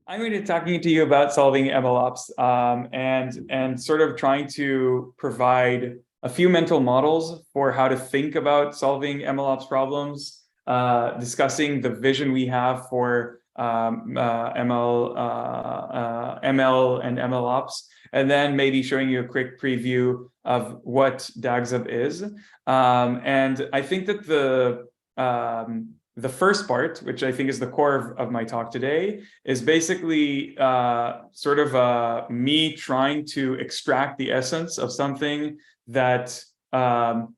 I'm going to be talking to you about solving MLOps and sort of trying to provide a few mental models for how to think about solving MLOps problems, discussing the vision we have for ML and MLOps, and then maybe showing you a quick preview of what DagsHub is. And I think that the first part, which I think is the core of my talk today, is basically me trying to extract the essence of something that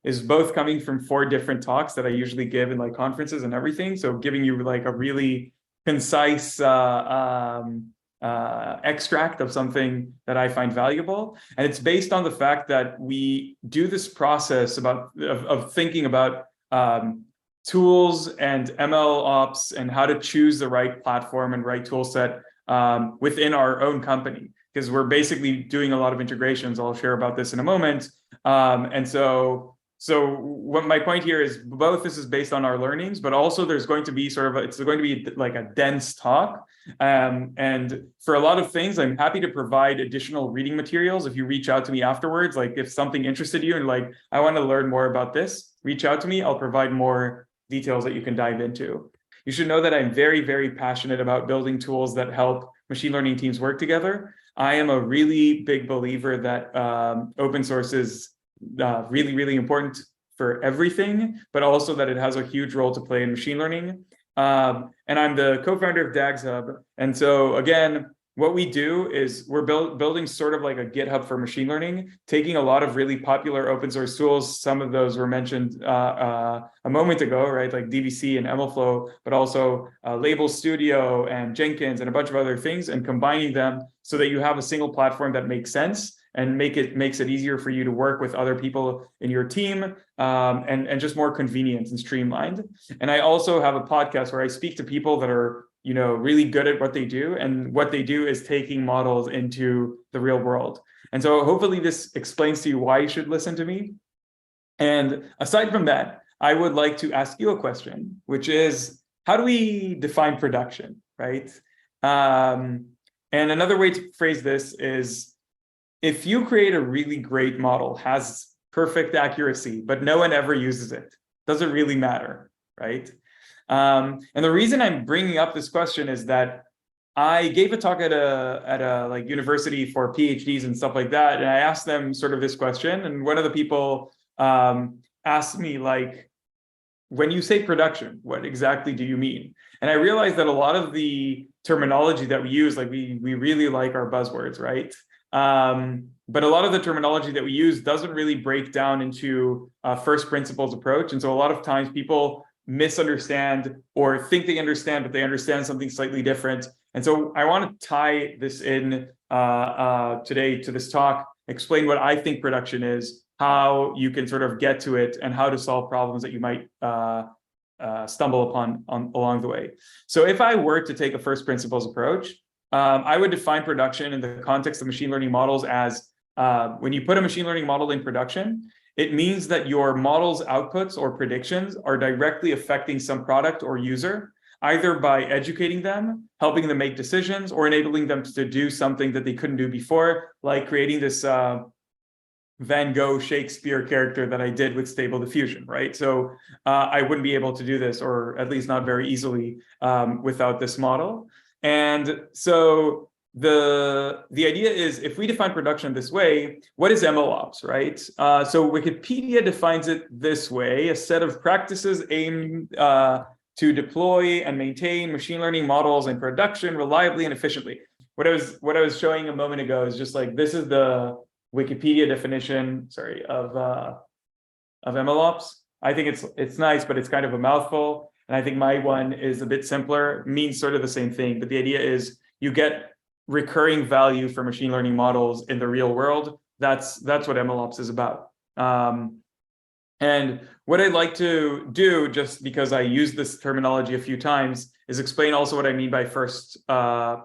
is both coming from 4 different talks that I usually give in like conferences and everything. So giving you like a really concise extract of something that I find valuable. And it's based on the fact that we do this process of thinking about tools and ML ops and how to choose the right platform and right tool set within our own company, because we're basically doing a lot of integrations. I'll share about this in a moment. And so what my point here is, both this is based on our learnings, but also there's going to be it's going to be like a dense talk. And for a lot of things, I'm happy to provide additional reading materials. If you reach out to me afterwards, like if something interested you and like, I want to learn more about this, reach out to me. I'll provide more details that you can dive into. You should know that I'm very, very passionate about building tools that help machine learning teams work together. I am a really big believer that open source is really, really important for everything, but also that it has a huge role to play in machine learning. And I'm the co-founder of DagsHub. And so again, what we do is we're building sort of like a GitHub for machine learning, taking a lot of really popular open source tools. Some of those were mentioned a moment ago, right? Like DVC and MLflow, but also Label Studio and Jenkins and a bunch of other things, and combining them so that you have a single platform that makes sense and makes it easier for you to work with other people in your team, and just more convenient and streamlined. And I also have a podcast where I speak to people that are really good at what they do, and what they do is taking models into the real world. And so hopefully this explains to you why you should listen to me. And aside from that, I would like to ask you a question, which is, how do we define production, right? And another way to phrase this is, if you create a really great model, has perfect accuracy, but no one ever uses it, does it really matter, right? And the reason I'm bringing up this question is that I gave a talk at a like university for PhDs and stuff like that, and I asked them sort of this question, and one of the people asked me, like, when you say production, what exactly do you mean? And I realized that a lot of the terminology that we use, like we really like our buzzwords, right? But a lot of the terminology that we use doesn't really break down into a first principles approach. And so a lot of times people misunderstand or think they understand, but they understand something slightly different. And so I want to tie this in today to this talk, explain what I think production is, how you can sort of get to it, and how to solve problems that you might stumble upon along the way. So if I were to take a first principles approach, I would define production in the context of machine learning models as when you put a machine learning model in production, it means that your model's outputs or predictions are directly affecting some product or user, either by educating them, helping them make decisions, or enabling them to do something that they couldn't do before, like creating this Van Gogh Shakespeare character that I did with Stable Diffusion, right? So I wouldn't be able to do this, or at least not very easily, without this model. And so the idea is, if we define production this way, what is MLOps, right? So Wikipedia defines it this way: a set of practices aimed to deploy and maintain machine learning models in production reliably and efficiently. What I was showing a moment ago is just like, this is the Wikipedia definition, of MLOps. I think it's nice, but it's kind of a mouthful. And I think my one is a bit simpler, means sort of the same thing. But the idea is you get recurring value for machine learning models in the real world. That's what MLOps is about. And what I'd like to do, just because I use this terminology a few times, is explain also what I mean by first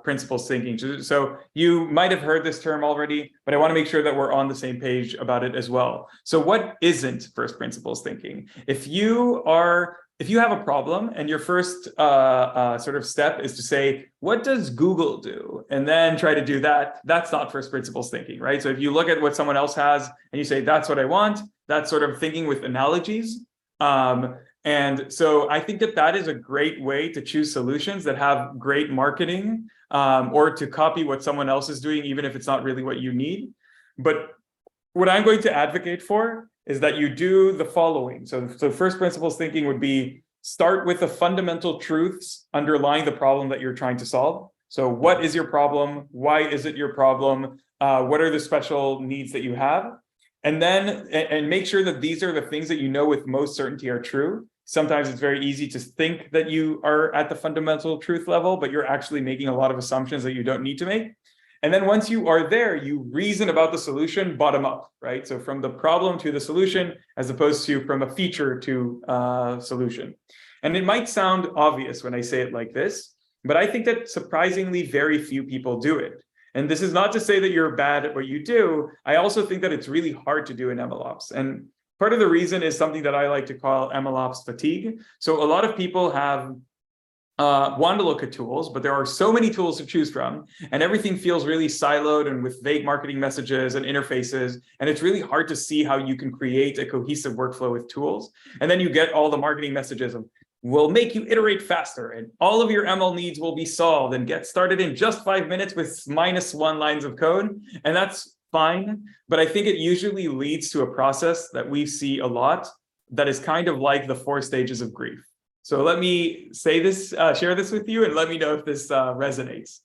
principles thinking. So you might have heard this term already, but I want to make sure that we're on the same page about it as well. So what isn't first principles thinking? If you have a problem and your first sort of step is to say, what does Google do? And then try to do that, that's not first principles thinking, right? So if you look at what someone else has and you say, that's what I want, that's sort of thinking with analogies. And so I think that is a great way to choose solutions that have great marketing, or to copy what someone else is doing, even if it's not really what you need. But what I'm going to advocate for is that you do the following. So first principles thinking would be start with the fundamental truths underlying the problem that you're trying to solve. So what is your problem? Why is it your problem? What are the special needs that you have? And then make sure that these are the things that you know with most certainty are true. Sometimes it's very easy to think that you are at the fundamental truth level, but you're actually making a lot of assumptions that you don't need to make. And then once you are there, you reason about the solution bottom up, right? So from the problem to the solution, as opposed to from a feature to solution. And it might sound obvious when I say it like this, but I think that surprisingly very few people do it. And this is not to say that you're bad at what you do. I also think that it's really hard to do in MLOps. And part of the reason is something that I like to call MLOps fatigue. So a lot of people want to look at tools, but there are so many tools to choose from, and everything feels really siloed and with vague marketing messages and interfaces. And it's really hard to see how you can create a cohesive workflow with tools. And then you get all the marketing messages of, will make you iterate faster, and all of your ML needs will be solved, and get started in just 5 minutes with -1 lines of code. And that's fine. But I think it usually leads to a process that we see a lot that is kind of like the 4 stages of grief. So let me say this, share this with you, and let me know if this resonates.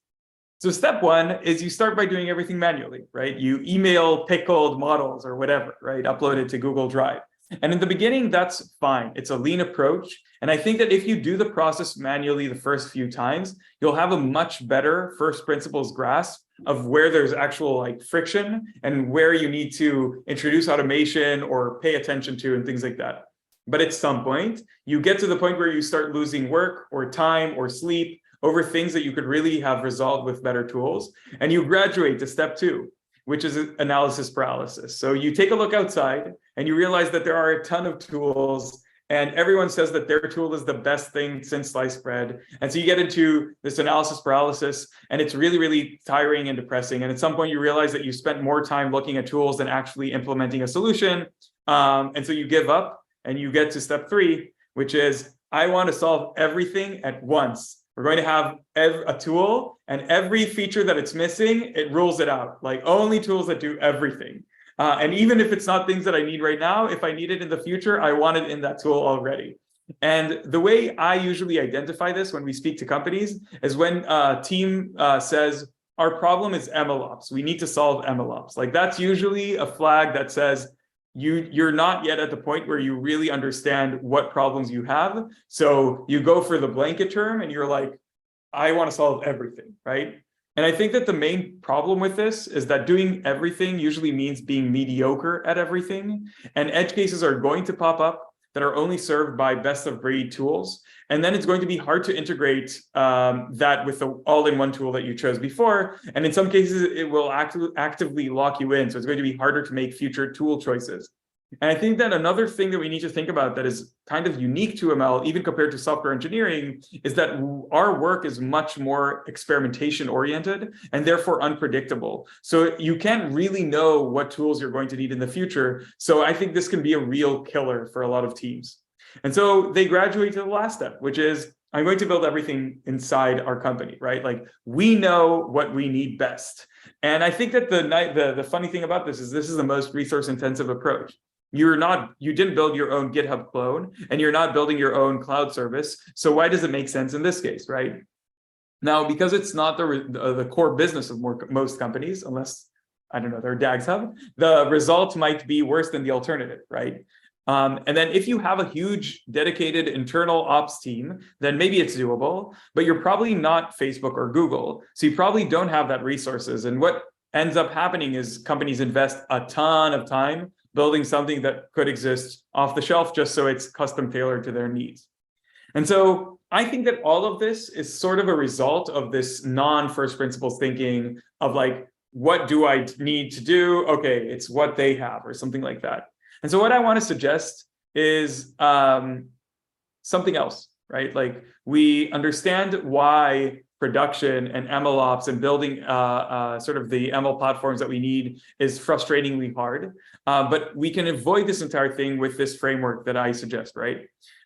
So step 1 is you start by doing everything manually, right? You email pickled models or whatever, right? Upload it to Google Drive. And in the beginning, that's fine. It's a lean approach. And I think that if you do the process manually the first few times, you'll have a much better first principles grasp of where there's actual like friction and where you need to introduce automation or pay attention to and things like that. But at some point, you get to the point where you start losing work or time or sleep over things that you could really have resolved with better tools. And you graduate to step 2, which is analysis paralysis. So you take a look outside and you realize that there are a ton of tools, and everyone says that their tool is the best thing since sliced bread. And so you get into this analysis paralysis, and it's really, really tiring and depressing. And at some point you realize that you spent more time looking at tools than actually implementing a solution. And so you give up and you get to step 3, which is, I want to solve everything at once. We're going to have a tool, and every feature that it's missing, it rules it out. Like only tools that do everything. And even if it's not things that I need right now, if I need it in the future, I want it in that tool already. And the way I usually identify this when we speak to companies is when a team says, our problem is MLOps. We need to solve MLOps. Like that's usually a flag that says, you're not yet at the point where you really understand what problems you have. So you go for the blanket term and you're like, I want to solve everything, right? And I think that the main problem with this is that doing everything usually means being mediocre at everything. And edge cases are going to pop up that are only served by best of breed tools. And then it's going to be hard to integrate that with the all-in-one tool that you chose before. And in some cases, it will actively lock you in. So it's going to be harder to make future tool choices. And I think that another thing that we need to think about that is kind of unique to ML, even compared to software engineering, is that our work is much more experimentation oriented and therefore unpredictable. So you can't really know what tools you're going to need in the future. So I think this can be a real killer for a lot of teams. And so they graduate to the last step, which is, I'm going to build everything inside our company, right? Like we know what we need best. And I think that the funny thing about this is the most resource intensive approach. You didn't build your own GitHub clone, and you're not building your own cloud service. So why does it make sense in this case, right? Now, because it's not the core business of most companies, unless, I don't know, they're DagsHub, the result might be worse than the alternative, right? And then if you have a huge dedicated internal ops team, then maybe it's doable, but you're probably not Facebook or Google. So you probably don't have that resources. And what ends up happening is companies invest a ton of time building something that could exist off the shelf just so it's custom tailored to their needs. And so I think that all of this is sort of a result of this non-first principles thinking of like, what do I need to do? Okay, it's what they have or something like that. And so what I want to suggest is something else, right? Like we understand why production and MLOps and building sort of the ML platforms that we need is frustratingly hard, but we can avoid this entire thing with this framework that I suggest, right?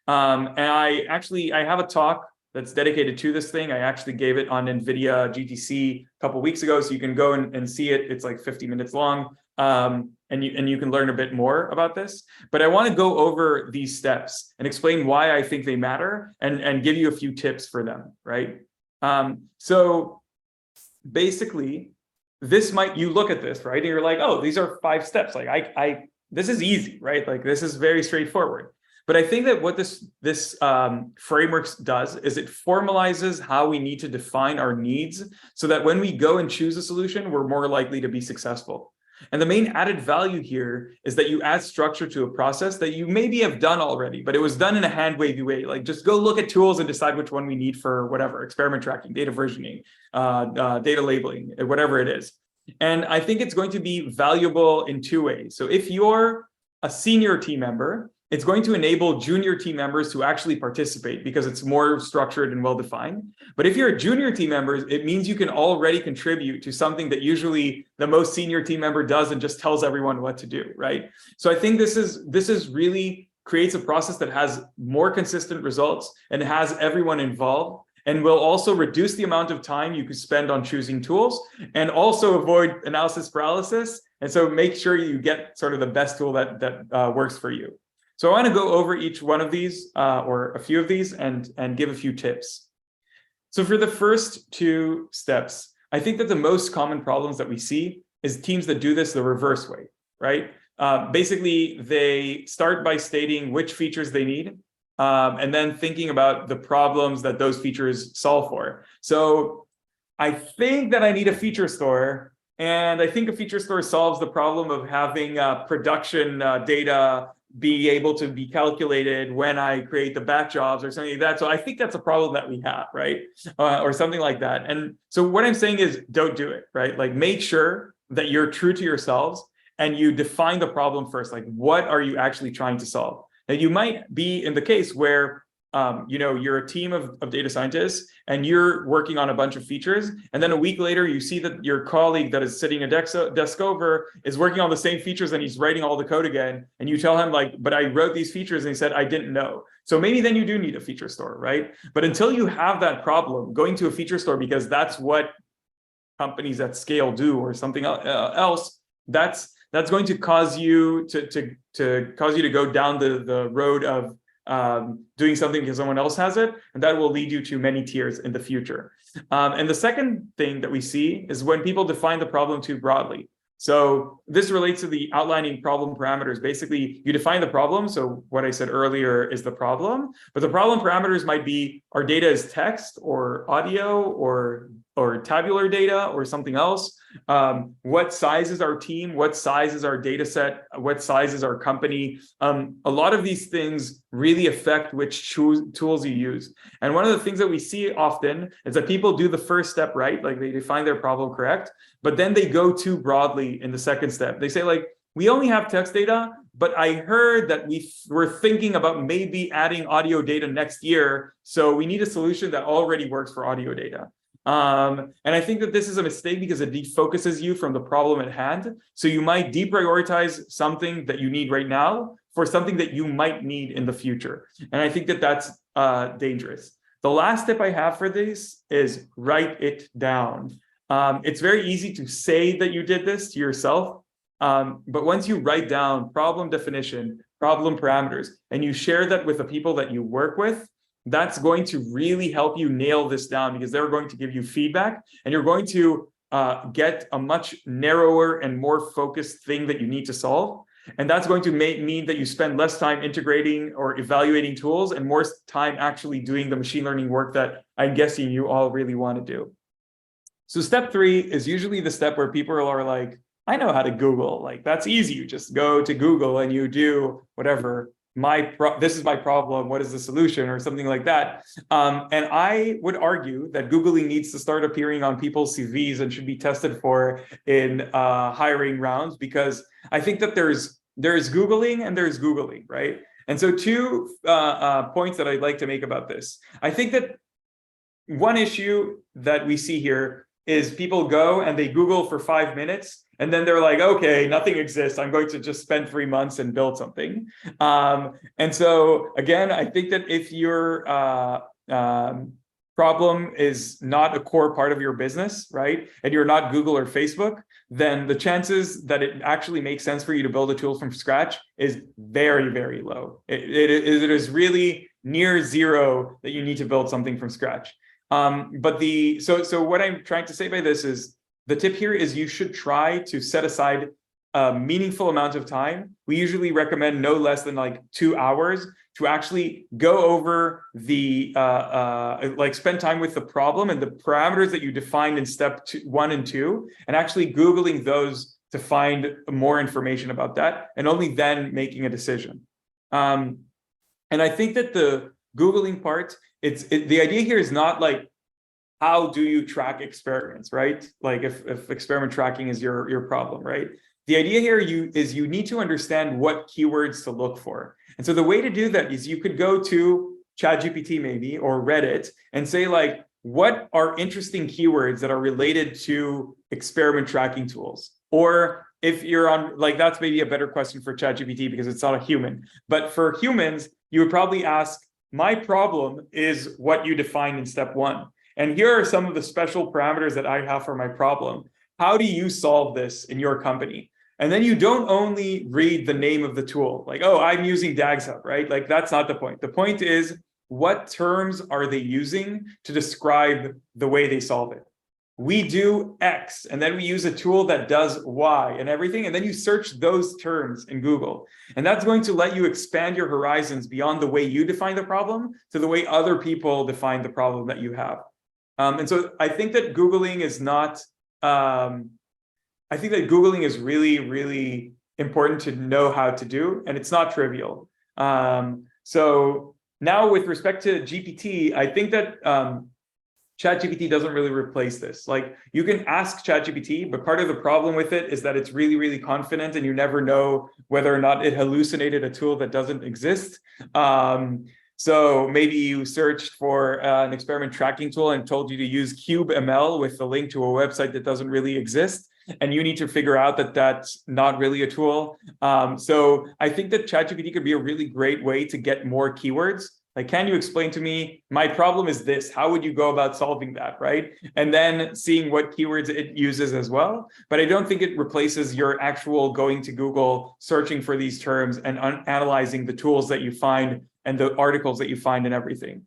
And I have a talk that's dedicated to this thing. I actually gave it on NVIDIA GTC a couple of weeks ago, so you can go and see it. It's like 50 minutes long, and you can learn a bit more about this. But I want to go over these steps and explain why I think they matter and give you a few tips for them, right? So basically, you look at this, right? And you're like, oh, these are 5 steps. Like this is easy, right? Like this is very straightforward. But I think that what this framework does is it formalizes how we need to define our needs so that when we go and choose a solution, we're more likely to be successful. And the main added value here is that you add structure to a process that you maybe have done already, but it was done in a hand-wavy way. Like just go look at tools and decide which one we need for whatever, experiment tracking, data versioning, data labeling, whatever it is. And I think it's going to be valuable in 2 ways. So if you're a senior team member, it's going to enable junior team members to actually participate because it's more structured and well-defined. But if you're a junior team member, it means you can already contribute to something that usually the most senior team member does and just tells everyone what to do, right? So I think this is really creates a process that has more consistent results and has everyone involved, and will also reduce the amount of time you could spend on choosing tools and also avoid analysis paralysis. And so make sure you get sort of the best tool that works for you. So I want to go over each one of these or a few of these and give a few tips. So for the first 2 steps, I think that the most common problems that we see is teams that do this the reverse way, right? Basically, they start by stating which features they need and then thinking about the problems that those features solve for. So I think that I need a feature store, and I think a feature store solves the problem of having production data be able to be calculated when I create the batch jobs or something like that. So I think that's a problem that we have, right? Or something like that. And so what I'm saying is don't do it, right? Like make sure that you're true to yourselves and you define the problem first. Like what are you actually trying to solve? Now you might be in the case where you're a team of data scientists and you're working on a bunch of features. And then a week later, you see that your colleague that is sitting a desk over is working on the same features and he's writing all the code again. And you tell him like, but I wrote these features, and he said, I didn't know. So maybe then you do need a feature store, right? But until you have that problem, going to a feature store, because that's what companies at scale do or something else, that's going to cause you to go down the road of doing something because someone else has it, and that will lead you to many tiers in the future. And the second thing that we see is when people define the problem too broadly. So this relates to the outlining problem parameters. Basically, you define the problem. So what I said earlier is the problem, but the problem parameters might be our data is text or audio or tabular data or something else. What size is our team? What size is our data set? What size is our company? A lot of these things really affect which tools you use. And one of the things that we see often is that people do the first step right, like they define their problem correct, but then they go too broadly in the second step. They say like, we only have text data, but I heard that we're thinking about maybe adding audio data next year. So we need a solution that already works for audio data. And I think that this is a mistake because it defocuses you from the problem at hand. So you might deprioritize something that you need right now for something that you might need in the future. And I think that that's dangerous. The last tip I have for this is write it down. It's very easy to say that you did this to yourself. But once you write down problem definition, problem parameters, and you share that with the people that you work with, that's going to really help you nail this down because they're going to give you feedback and you're going to get a much narrower and more focused thing that you need to solve. And that's going to mean that you spend less time integrating or evaluating tools and more time actually doing the machine learning work that I'm guessing you all really want to do. So step 3 is usually the step where people are like, I know how to Google. Like, that's easy. You just go to Google and you do whatever. This is my problem. What is the solution, or something like that? And I would argue that Googling needs to start appearing on people's CVs and should be tested for in hiring rounds, because I think that there's Googling and there's Googling, right? And so two points that I'd like to make about this. I think that one issue that we see here is people go and they Google for 5 minutes, and then they're like, okay, nothing exists. I'm going to just spend 3 months and build something. And so again, I think that if your problem is not a core part of your business, right, and you're not Google or Facebook, then the chances that it actually makes sense for you to build a tool from scratch is very, very low. It is really near zero that you need to build something from scratch. So what I'm trying to say by this is, the tip here is you should try to set aside a meaningful amount of time. We usually recommend no less than like 2 hours to actually go over the, spend time with the problem and the parameters that you defined in step 1 and 2, and actually Googling those to find more information about that, and only then making a decision. And I think that the Googling part, the idea here is not like, how do you track experiments, right? Like if experiment tracking is your problem, right? The idea here is you need to understand what keywords to look for. And so the way to do that is you could go to ChatGPT maybe, or Reddit, and say like, what are interesting keywords that are related to experiment tracking tools? Or if you're on, like, that's maybe a better question for ChatGPT because it's not a human. But for humans, you would probably ask, my problem is what you defined in step 1. And here are some of the special parameters that I have for my problem. How do you solve this in your company? And then you don't only read the name of the tool, like, oh, I'm using DagsHub, right? Like, that's not the point. The point is, what terms are they using to describe the way they solve it? We do X, and then we use a tool that does Y and everything, and then you search those terms in Google. And that's going to let you expand your horizons beyond the way you define the problem to the way other people define the problem that you have. And so I think that Googling is not, I think that Googling is really, really important to know how to do, and it's not trivial. So now with respect to GPT, I think that ChatGPT doesn't really replace this. Like, you can ask ChatGPT, but part of the problem with it is that it's really, really confident, and you never know whether or not it hallucinated a tool that doesn't exist. So maybe you searched for an experiment tracking tool and told you to use Cube ML with a link to a website that doesn't really exist, and you need to figure out that that's not really a tool. So I think that ChatGPT could be a really great way to get more keywords. Like, can you explain to me, my problem is this, how would you go about solving that, right? And then seeing what keywords it uses as well. But I don't think it replaces your actual going to Google, searching for these terms, and analyzing the tools that you find and the articles that you find and everything.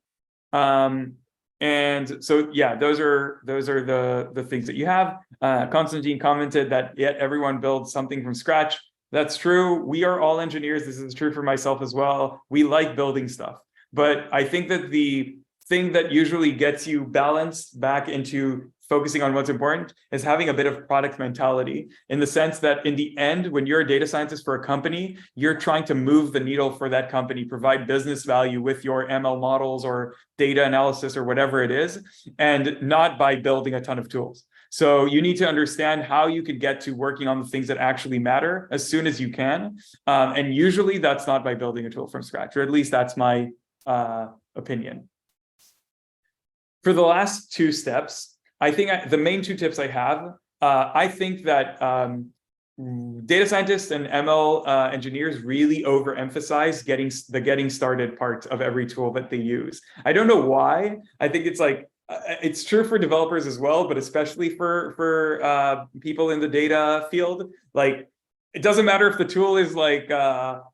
And so, yeah, those are the things that you have. Konstantin commented that yet everyone builds something from scratch. That's true. We are all engineers. This is true for myself as well. We like building stuff. But I think that the thing that usually gets you balanced back into focusing on what's important is having a bit of product mentality, in the sense that in the end, when you're a data scientist for a company, you're trying to move the needle for that company, provide business value with your ML models or data analysis or whatever it is, and not by building a ton of tools. So you need to understand how you could get to working on the things that actually matter as soon as you can. And usually that's not by building a tool from scratch, or at least that's my opinion. For the last 2 steps, I think the main 2 tips I have, I think that data scientists and ML engineers really overemphasize getting started part of every tool that they use. I don't know why. I think it's like, it's true for developers as well, but especially for people in the data field. Like, it doesn't matter if the tool is like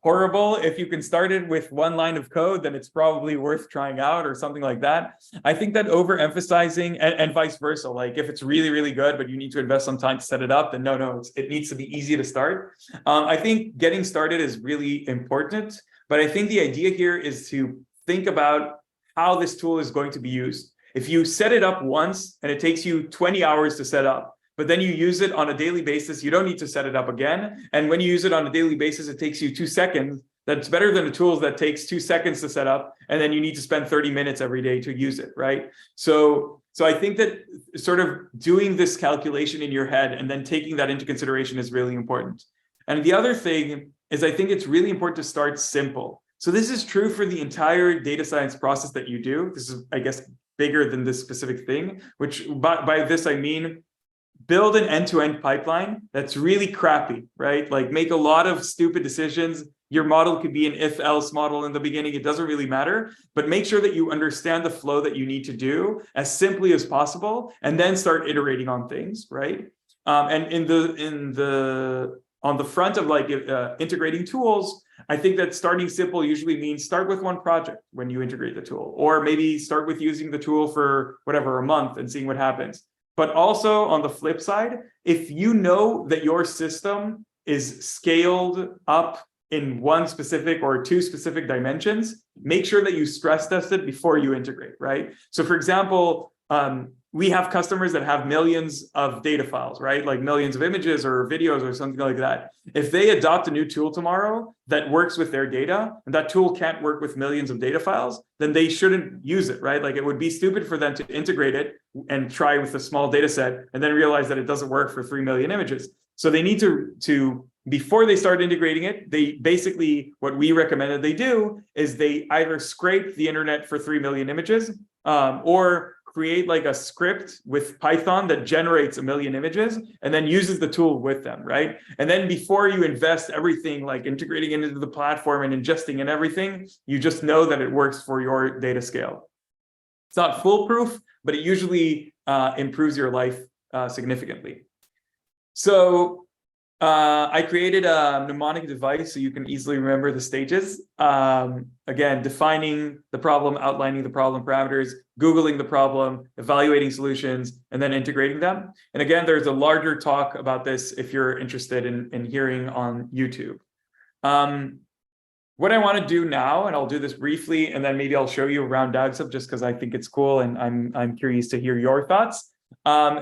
horrible. If you can start it with 1 line of code, then it's probably worth trying out, or something like that. I think that overemphasizing, and vice versa, like if it's really, really good, but you need to invest some time to set it up, then no, it needs to be easy to start. I think getting started is really important, but I think the idea here is to think about how this tool is going to be used. If you set it up once and it takes you 20 hours to set up, but then you use it on a daily basis. You don't need to set it up again. And when you use it on a daily basis, it takes you 2 seconds. That's better than a tool that takes 2 seconds to set up, and then you need to spend 30 minutes every day to use it, right? So I think that sort of doing this calculation in your head and then taking that into consideration is really important. And the other thing is, I think it's really important to start simple. So this is true for the entire data science process that you do. This is, I guess, bigger than this specific thing, which by this, I mean, build an end-to-end pipeline that's really crappy, right? Like make a lot of stupid decisions. Your model could be an if-else model in the beginning. It doesn't really matter, but make sure that you understand the flow that you need to do as simply as possible, and then start iterating on things, right? And on the front of like integrating tools, I think that starting simple usually means start with one project when you integrate the tool, or maybe start with using the tool for whatever, a month and seeing what happens. But also on the flip side, if you know that your system is scaled up in one specific or two specific dimensions, make sure that you stress test it before you integrate, right? So for example, we have customers that have millions of data files, right? Like millions of images or videos or something like that. If they adopt a new tool tomorrow that works with their data, and that tool can't work with millions of data files, then they shouldn't use it, right? Like it would be stupid for them to integrate it and try with a small data set and then realize that it doesn't work for 3 million images. So they need to before they start integrating it, they basically, what we recommended they do is they either scrape the internet for 3 million images, or create like a script with Python that generates 1 million images and then uses the tool with them, right? And then before you invest everything, like integrating it into the platform and ingesting and everything, you just know that it works for your data scale. It's not foolproof, but it usually improves your life significantly. So I created a mnemonic device so you can easily remember the stages. Again, defining the problem, outlining the problem parameters, Googling the problem, evaluating solutions, and then integrating them. And again, there's a larger talk about this if you're interested in hearing on YouTube. What I want to do now, and I'll do this briefly, and then maybe I'll show you around DagsHub just because I think it's cool and I'm curious to hear your thoughts,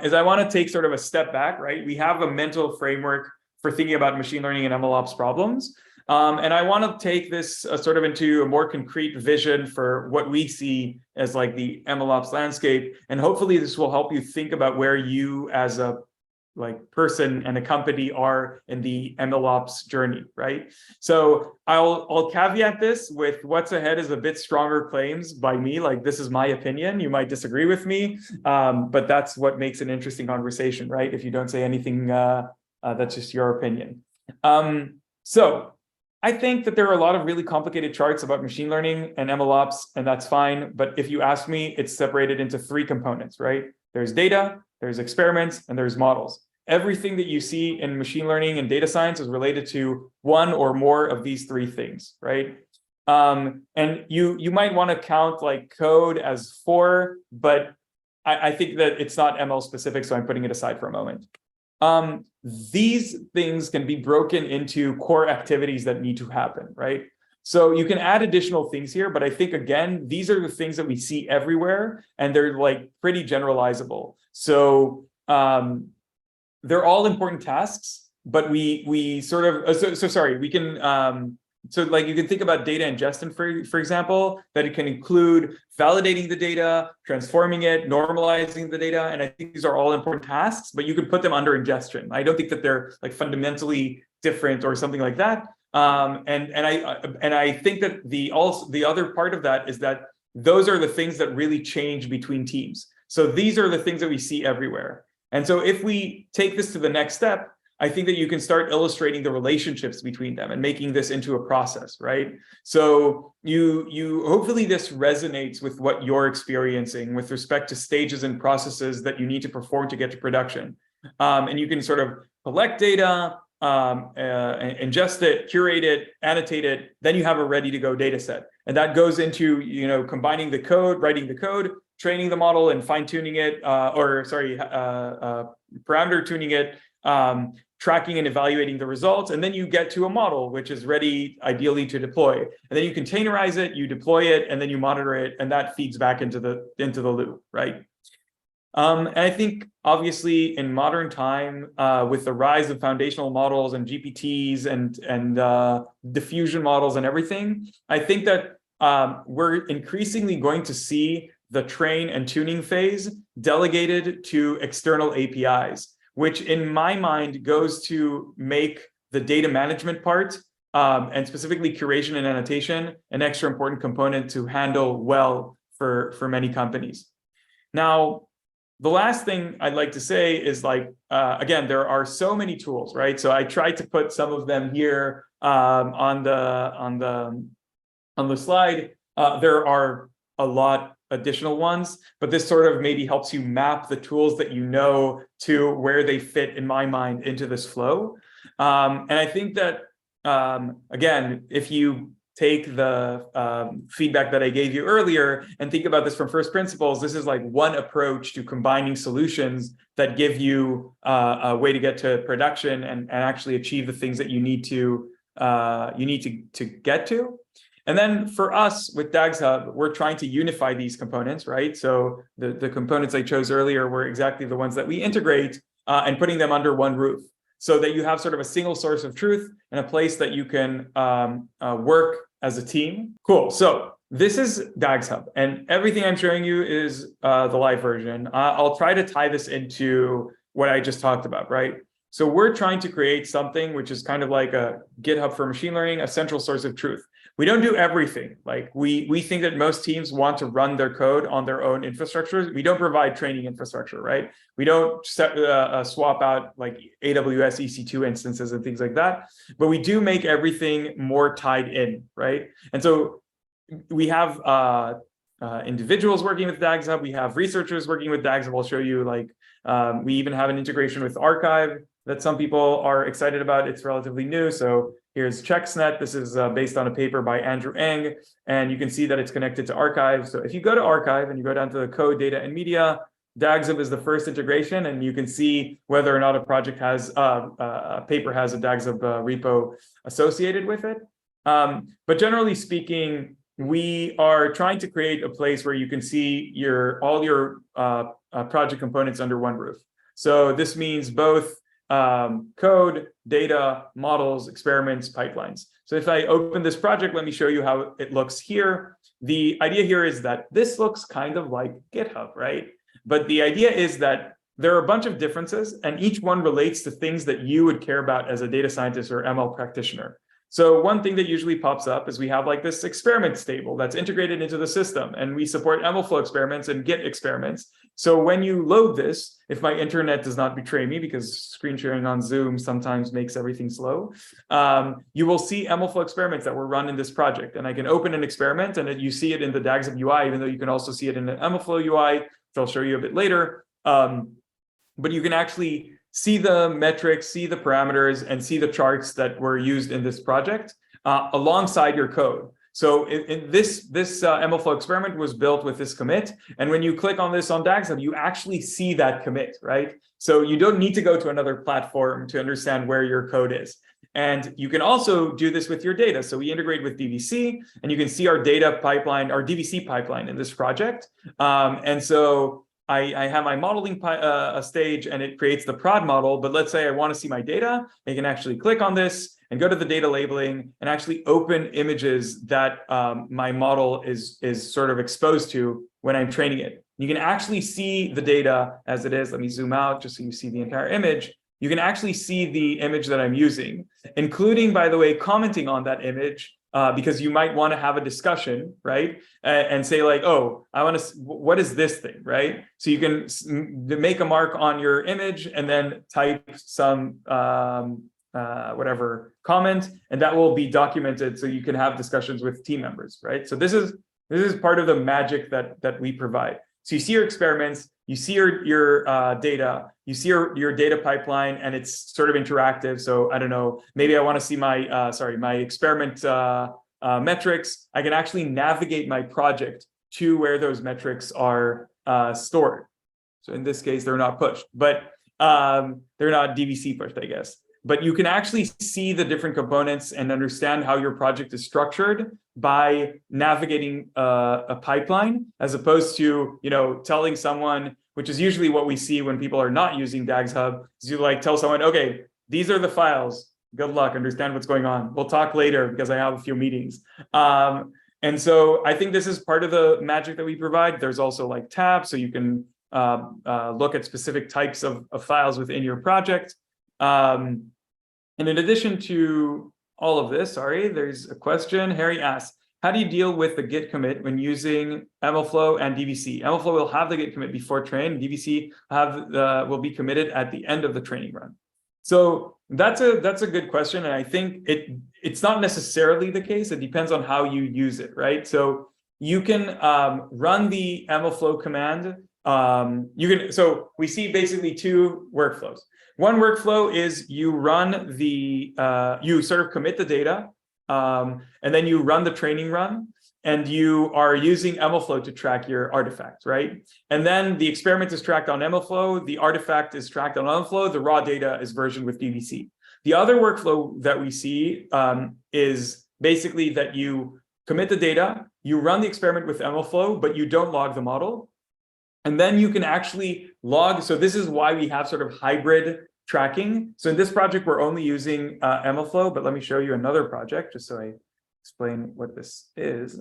is I want to take sort of a step back, right? We have a mental framework for thinking about machine learning and MLOps problems. And I want to take this sort of into a more concrete vision for what we see as like the MLOps landscape. And hopefully this will help you think about where you as a person and a company are in the MLOps journey, right? So I'll caveat this with what's ahead is a bit stronger claims by me, like this is my opinion. You might disagree with me, but that's what makes an interesting conversation, right? If you don't say anything, that's just your opinion. So I think that there are a lot of really complicated charts about machine learning and MLOps, and that's fine. But if you ask me, it's separated into 3 components, right? There's data, there's experiments, and there's models. Everything that you see in machine learning and data science is related to one or more of these 3 things, right? And you might want to count like code as 4, but I think that it's not ML specific, so I'm putting it aside for a moment. These things can be broken into core activities that need to happen, right? So you can add additional things here, but I think, again, these are the things that we see everywhere, and they're like pretty generalizable. So they're all important tasks, but we sort of, we can, so like you can think about data ingestion, for example, that it can include validating the data, transforming it, normalizing the data. And I think these are all important tasks, but you could put them under ingestion. I don't think that they're like fundamentally different or something like that. And I think that the other part of that is that those are the things that really change between teams. So these are the things that we see everywhere. And so if we take this to the next step, I think that you can start illustrating the relationships between them and making this into a process, right? So you hopefully this resonates with what you're experiencing with respect to stages and processes that you need to perform to get to production. And you can sort of collect data, ingest it, curate it, annotate it, then you have a ready to go data set. And that goes into, combining the code, writing the code, training the model and fine tuning it, parameter tuning it, tracking and evaluating the results, and then you get to a model which is ready ideally to deploy. And then you containerize it, you deploy it, and then you monitor it, and that feeds back into the loop, right? And I think obviously in modern time, with the rise of foundational models and GPTs and diffusion models and everything, I think that we're increasingly going to see the train and tuning phase delegated to external APIs, which in my mind goes to make the data management part, and specifically curation and annotation, an extra important component to handle well for many companies. Now, the last thing I'd like to say is again, there are so many tools, right? So I tried to put some of them here on the slide. There are a lot additional ones, but this sort of maybe helps you map the tools that you know to where they fit, in my mind, into this flow. And I think that, again, if you take the feedback that I gave you earlier and think about this from first principles, this is like one approach to combining solutions that give you a way to get to production and actually achieve the things that you need to get to. And then for us with DagsHub, we're trying to unify these components, right? So the components I chose earlier were exactly the ones that we integrate and putting them under one roof, so that you have sort of a single source of truth and a place that you can work as a team. Cool. So this is DagsHub, and everything I'm showing you is the live version. I'll try to tie this into what I just talked about, right? So we're trying to create something which is kind of like a GitHub for machine learning, a central source of truth. We don't do everything. Like we think that most teams want to run their code on their own infrastructure. We don't provide training infrastructure, right? We don't swap out like AWS EC2 instances and things like that, but we do make everything more tied in, right? And so we have individuals working with DagsHub. We have researchers working with DagsHub. I'll show you we even have an integration with Archive that some people are excited about. It's relatively new. So here's ChecksNet. This is based on a paper by Andrew Ng, and you can see that it's connected to Archive. So if you go to Archive and you go down to the code, data, and media, DagsHub is the first integration, and you can see whether or not a project has a paper has a DagsHub repo associated with it. But generally speaking, we are trying to create a place where you can see all your project components under one roof. So this means both code, data, models, experiments, pipelines. So if I open this project, let me show you how it looks here. The idea here is that this looks kind of like GitHub, right? But the idea is that there are a bunch of differences, and each one relates to things that you would care about as a data scientist or ML practitioner. So one thing that usually pops up is we have like this experiments table that's integrated into the system, and we support MLflow experiments and Git experiments. So when you load this, if my internet does not betray me, because screen sharing on Zoom sometimes makes everything slow, you will see MLflow experiments that were run in this project. And I can open an experiment and you see it in the DagsHub UI, even though you can also see it in the MLflow UI, which I'll show you a bit later. But you can actually see the metrics, see the parameters, and see the charts that were used in this project alongside your code. So in this MLflow experiment was built with this commit. And when you click on this on DagsHub, you actually see that commit, right? So you don't need to go to another platform to understand where your code is. And you can also do this with your data. So we integrate with DVC, and you can see our data pipeline, our DVC pipeline in this project. And so I have my modeling stage, and it creates the prod model. But let's say I want to see my data. I can actually click on this and go to the data labeling and actually open images that my model is sort of exposed to when I'm training it. You can actually see the data as it is. Let me zoom out just so you see the entire image. You can actually see the image that I'm using, including, by the way, commenting on that image. Because you might want to have a discussion, right? And say like, oh, what is this thing, right? So you can make a mark on your image and then type some whatever comment, and that will be documented so you can have discussions with team members, right? So this is part of the magic that we provide. So you see your experiments, you see your data, you see your data pipeline, and it's sort of interactive. So I don't know, maybe I want to see my experiment metrics. I can actually navigate my project to where those metrics are stored. So in this case, they're not pushed, but they're not DVC pushed, I guess. But you can actually see the different components and understand how your project is structured by navigating a pipeline, as opposed to telling someone, which is usually what we see when people are not using DagsHub, is you like tell someone, okay, these are the files. Good luck, understand what's going on. We'll talk later because I have a few meetings. And so I think this is part of the magic that we provide. There's also like tabs, so you can look at specific types of files within your project. And in addition to all of this, there's a question. Harry asks, how do you deal with the Git commit when using MLflow and DVC? MLflow will have the Git commit before train. DVC will be committed at the end of the training run. So that's a good question, and I think it's not necessarily the case. It depends on how you use it, right? So you can run the MLflow command. So we see basically two workflows. One workflow is you run you sort of commit the data, and then you run the training run, and you are using MLflow to track your artifact, right? And then the experiment is tracked on MLflow, the artifact is tracked on MLflow, the raw data is versioned with DVC. The other workflow that we see is basically that you commit the data, you run the experiment with MLflow, but you don't log the model. And then you can actually log. So this is why we have sort of hybrid tracking. So in this project, we're only using MLflow, but let me show you another project just so I explain what this is.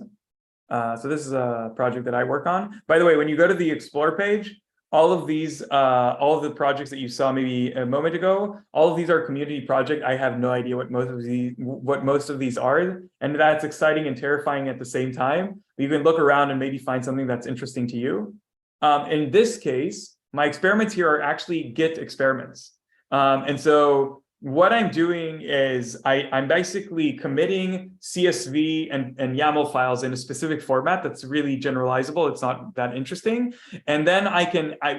So this is a project that I work on. By the way, when you go to the Explore page, all of the projects that you saw maybe a moment ago, all of these are community projects. I have no idea what most of these are, and that's exciting and terrifying at the same time. You can look around and maybe find something that's interesting to you. In this case, my experiments here are actually Git experiments. And so what I'm doing is I'm basically committing CSV and YAML files in a specific format that's really generalizable. It's not that interesting. And then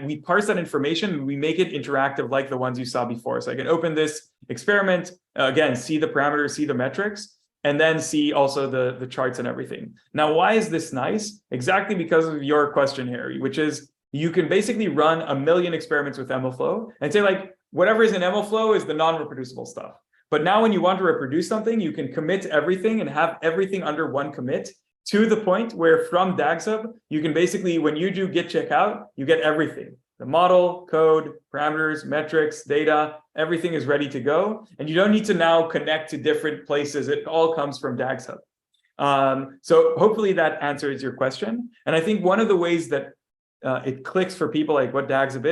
we parse that information and we make it interactive like the ones you saw before. So I can open this experiment, again, see the parameters, see the metrics, and then see also the charts and everything. Now, why is this nice? Exactly because of your question, Harry, which is you can basically run 1 million experiments with MLflow and say like, whatever is in MLflow is the non-reproducible stuff. But now when you want to reproduce something, you can commit everything and have everything under one commit to the point where from DagsHub, you can basically, when you do git checkout, you get everything. The model, code, parameters, metrics, data, everything is ready to go. And you don't need to now connect to different places. It all comes from DagsHub. So hopefully that answers your question. And I think one of the ways that it clicks for people like what DagsHub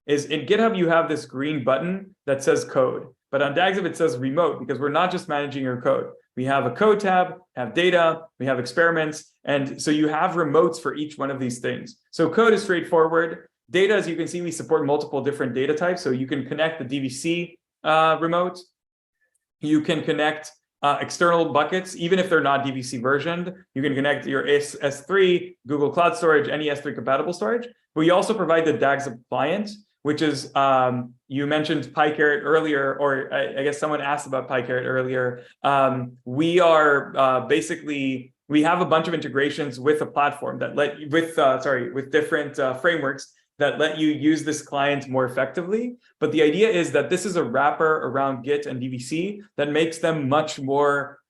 is in GitHub, you have this green button that says code, but on DagsHub, it says remote because we're not just managing your code. We have a code tab, have data, we have experiments. And so you have remotes for each one of these things. So code is straightforward. Data, as you can see, we support multiple different data types. So you can connect the DVC remote. You can connect external buckets, even if they're not DVC versioned. You can connect your S3, Google Cloud Storage, any S3 compatible storage. But we also provide the DagsHub client, which is, you mentioned PyCaret earlier, or I guess someone asked about PyCaret earlier. We are basically, we have a bunch of integrations with a platform that with different frameworks that let you use this client more effectively. But the idea is that this is a wrapper around Git and DVC that makes them much more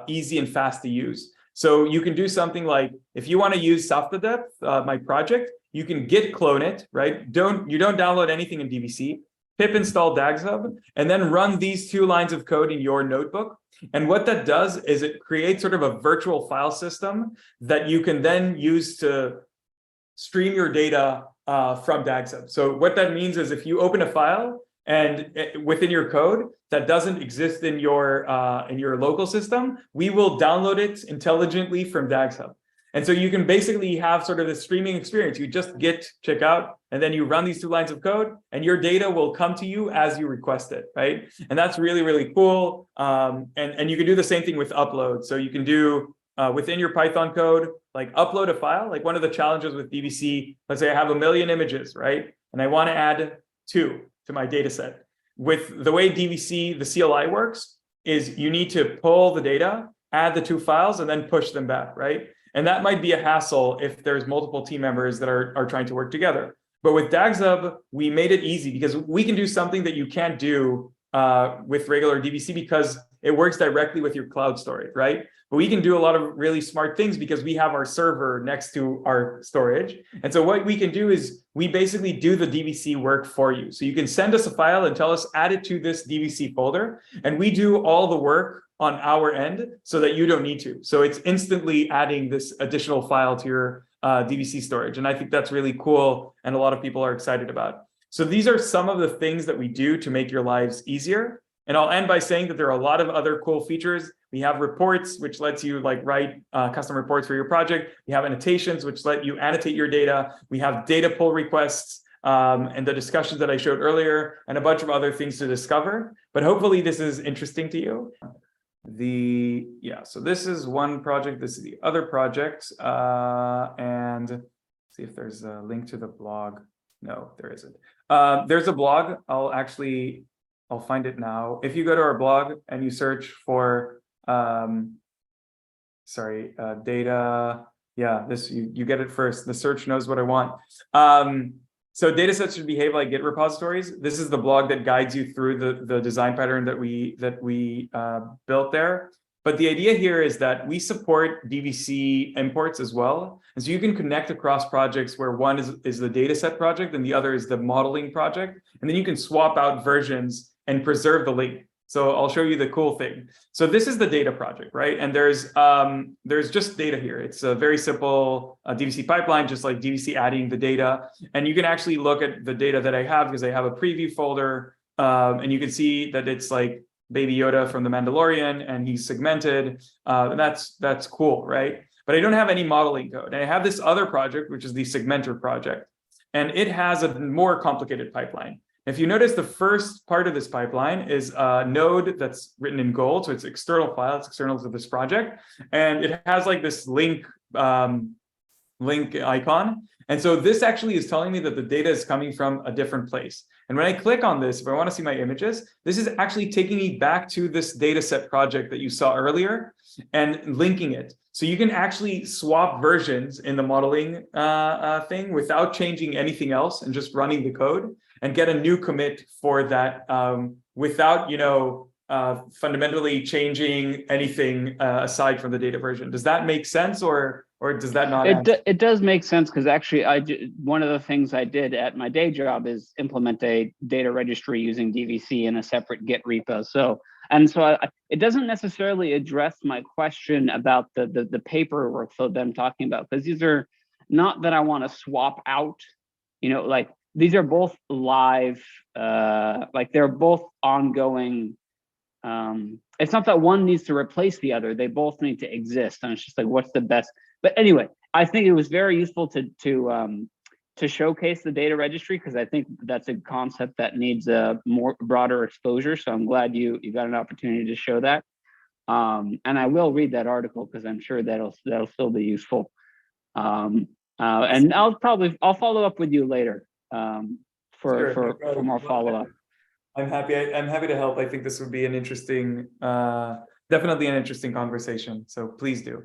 easy and fast to use. So you can do something like, if you want to use Softadepth, my project, you can git clone it, right? You don't download anything in DVC, pip install DagsHub, and then run these 2 lines of code in your notebook. And what that does is it creates sort of a virtual file system that you can then use to stream your data from DagsHub. So what that means is if you open a file and within your code that doesn't exist in your local system, we will download it intelligently from DagsHub. And so you can basically have sort of this streaming experience. You just git check out, and then you run these 2 lines of code, and your data will come to you as you request it, right? And that's really, really cool. And you can do the same thing with upload. So you can do within your Python code, like upload a file. Like one of the challenges with DVC, let's say I have 1 million images, right? And I want to add 2 to my data set. With the way DVC, the CLI works, is you need to pull the data, add the 2 files, and then push them back, right? And that might be a hassle if there's multiple team members that are trying to work together. But with DagsHub, we made it easy because we can do something that you can't do with regular DVC because it works directly with your cloud storage, right? But we can do a lot of really smart things because we have our server next to our storage. And so what we can do is we basically do the DVC work for you. So you can send us a file and tell us, add it to this DVC folder, and we do all the work on our end so that you don't need to. So it's instantly adding this additional file to your DVC storage. And I think that's really cool, and a lot of people are excited about. So these are some of the things that we do to make your lives easier. And I'll end by saying that there are a lot of other cool features. We have reports, which lets you like write custom reports for your project. We have annotations, which let you annotate your data. We have data pull requests and the discussions that I showed earlier, and a bunch of other things to discover. But hopefully this is interesting to you. So this is one project. This is the other project. And see if there's a link to the blog. No, there isn't. There's a blog. I'll find it now. If you go to our blog and you search for, data, you get it first. The search knows what I want. So data sets should behave like Git repositories. This is the blog that guides you through the design pattern that we built there. But the idea here is that we support DVC imports as well. And so you can connect across projects where one is the data set project and the other is the modeling project. And then you can swap out versions and preserve the link. So I'll show you the cool thing. So this is the data project, right? And there's just data here. It's a very simple DVC pipeline, just like DVC adding the data. And you can actually look at the data that I have because I have a preview folder. And you can see that it's like Baby Yoda from The Mandalorian, and he's segmented. And that's cool, right? But I don't have any modeling code. And I have this other project, which is the segmenter project. And it has a more complicated pipeline. If you notice, the first part of this pipeline is a node that's written in gold. So it's external file, it's external to this project. And it has like this link icon. And so this actually is telling me that the data is coming from a different place. And when I click on this, if I want to see my images, this is actually taking me back to this data set project that you saw earlier and linking it. So you can actually swap versions in the modeling thing without changing anything else and just running the code and get a new commit for that without, fundamentally changing anything aside from the data version. Does that make sense, or does that not? It does make sense, because actually one of the things I did at my day job is implement a data registry using DVC in a separate Git repo. So it doesn't necessarily address my question about the paperwork that I'm talking about, because these are not that I want to swap out, like these are both live, like they're both ongoing. It's not that one needs to replace the other; they both need to exist. And it's just like, what's the best? But anyway, I think it was very useful to showcase the data registry, because I think that's a concept that needs a more broader exposure. So I'm glad you got an opportunity to show that. And I will read that article, because I'm sure that'll still be useful. And I'll follow up with you later for more follow up. I'm happy to help. I think this would be an interesting, definitely an interesting conversation. So please do.